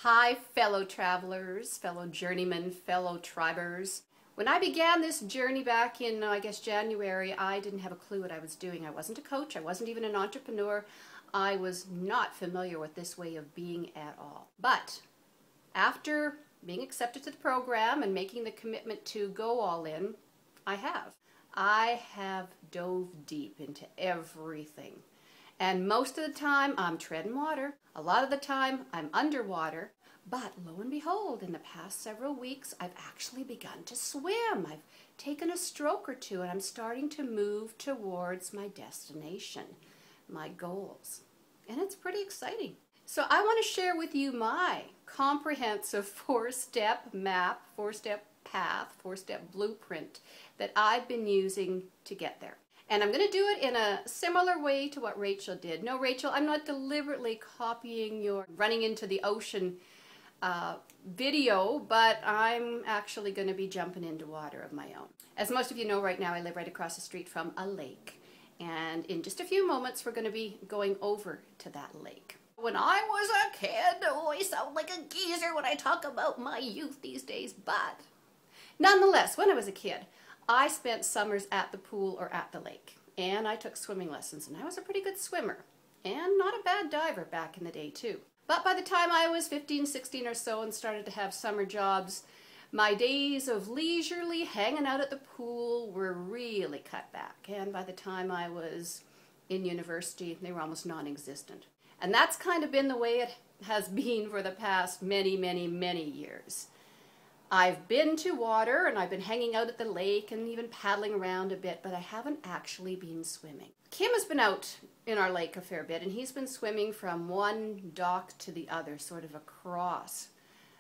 Hi, fellow travelers, fellow journeymen, fellow tribers. When I began this journey back in, January, I didn't have a clue what I was doing. I wasn't a coach. I wasn't even an entrepreneur. I was not familiar with this way of being at all. But after being accepted to the program and making the commitment to go all in, I have dove deep into everything. And most of the time, I'm treading water. A lot of the time, I'm underwater. But lo and behold, in the past several weeks, I've actually begun to swim. I've taken a stroke or two, and I'm starting to move towards my destination, my goals. And it's pretty exciting. So I want to share with you my comprehensive four-step map, four-step path, four-step blueprint that I've been using to get there. And I'm going to do it in a similar way to what Rachel did. No, Rachel, I'm not deliberately copying your running into the ocean video, but I'm actually going to be jumping into water of my own. As most of you know, right now I live right across the street from a lake. And in just a few moments, we're going to be going over to that lake. When I was a kid, oh, I sound like a geezer when I talk about my youth these days, but nonetheless, when I was a kid, I spent summers at the pool or at the lake, and I took swimming lessons, and I was a pretty good swimmer, and not a bad diver back in the day too. But by the time I was 15, 16 or so and started to have summer jobs, my days of leisurely hanging out at the pool were really cut back, and by the time I was in university, they were almost non-existent. And that's kind of been the way it has been for the past many, many, many years. I've been to water and I've been hanging out at the lake and even paddling around a bit, but I haven't actually been swimming. Kim has been out in our lake a fair bit, and he's been swimming from one dock to the other, sort of across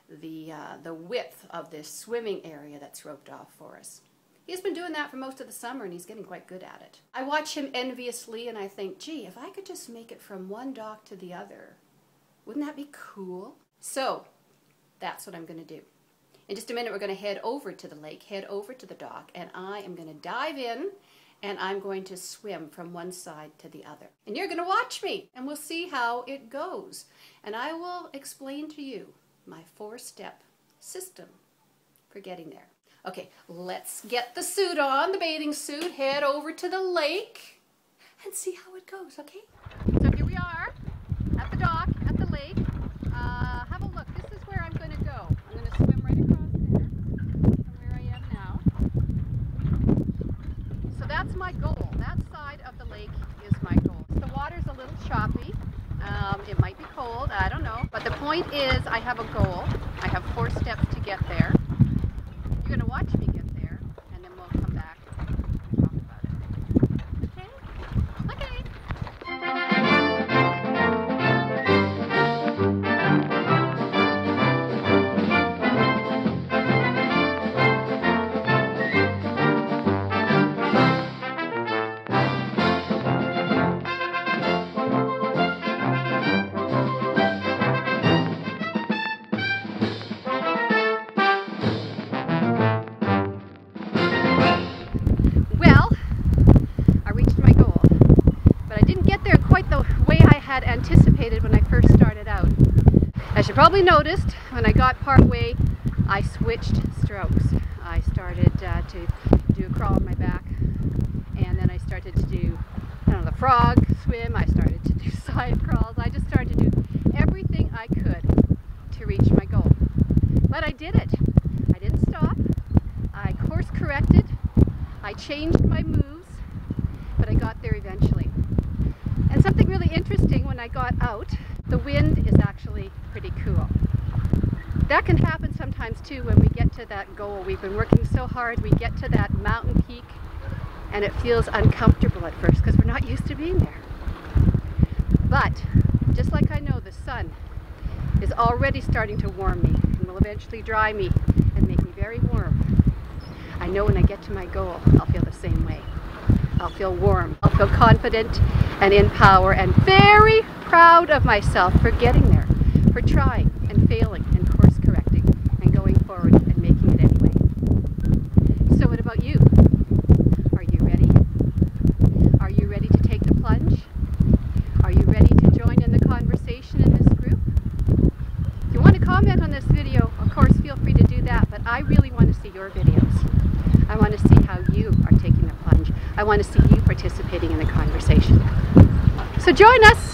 the width of this swimming area that's roped off for us. He's been doing that for most of the summer, and he's getting quite good at it. I watch him enviously, and I think, gee, if I could just make it from one dock to the other, wouldn't that be cool? So that's what I'm going to do. In just a minute, we're going to head over to the lake, head over to the dock, and I am going to dive in, and I'm going to swim from one side to the other. And you're going to watch me, and we'll see how it goes. And I will explain to you my four-step system for getting there. Okay, let's get the suit on, the bathing suit, head over to the lake, and see how it goes, okay? So here we are at the dock, at the lake. Have a look. This is where I'm going to go. I'm going to swim right across there from where I am now. So that's my goal. That side of the lake is my goal. The water's a little choppy. It might be cold. I don't know. But the point is I have a goal. I have 4 steps to get there. You're going to watch me get there, and then we'll come back and talk about it. Okay? Okay. Had anticipated when I first started out. As you probably noticed, when I got part way, I switched strokes. I started to do a crawl on my back, and then I started to do, the frog swim. I started to do side crawls. I just started to do everything I could to reach my goal. But I did it. I didn't stop. I course corrected. I changed my moves, but I got there eventually. And something really interesting, when I got out, the wind is actually pretty cool. That can happen sometimes too when we get to that goal. We've been working so hard, we get to that mountain peak, and it feels uncomfortable at first because we're not used to being there. But just like I know the sun is already starting to warm me and will eventually dry me and make me very warm, I know when I get to my goal, I'll feel the same way. I'll feel warm, I'll feel confident and in power, and very proud of myself for getting there, for trying and failing and course correcting and going forward and making it anyway. So what about you? Are you ready? Are you ready to take the plunge? Are you ready to join in the conversation in this group? If you want to comment on this video, of course, feel free to do that, but I really want to see your videos. I want to see how you are taking the plunge. I want to see you participating in the conversation. So join us.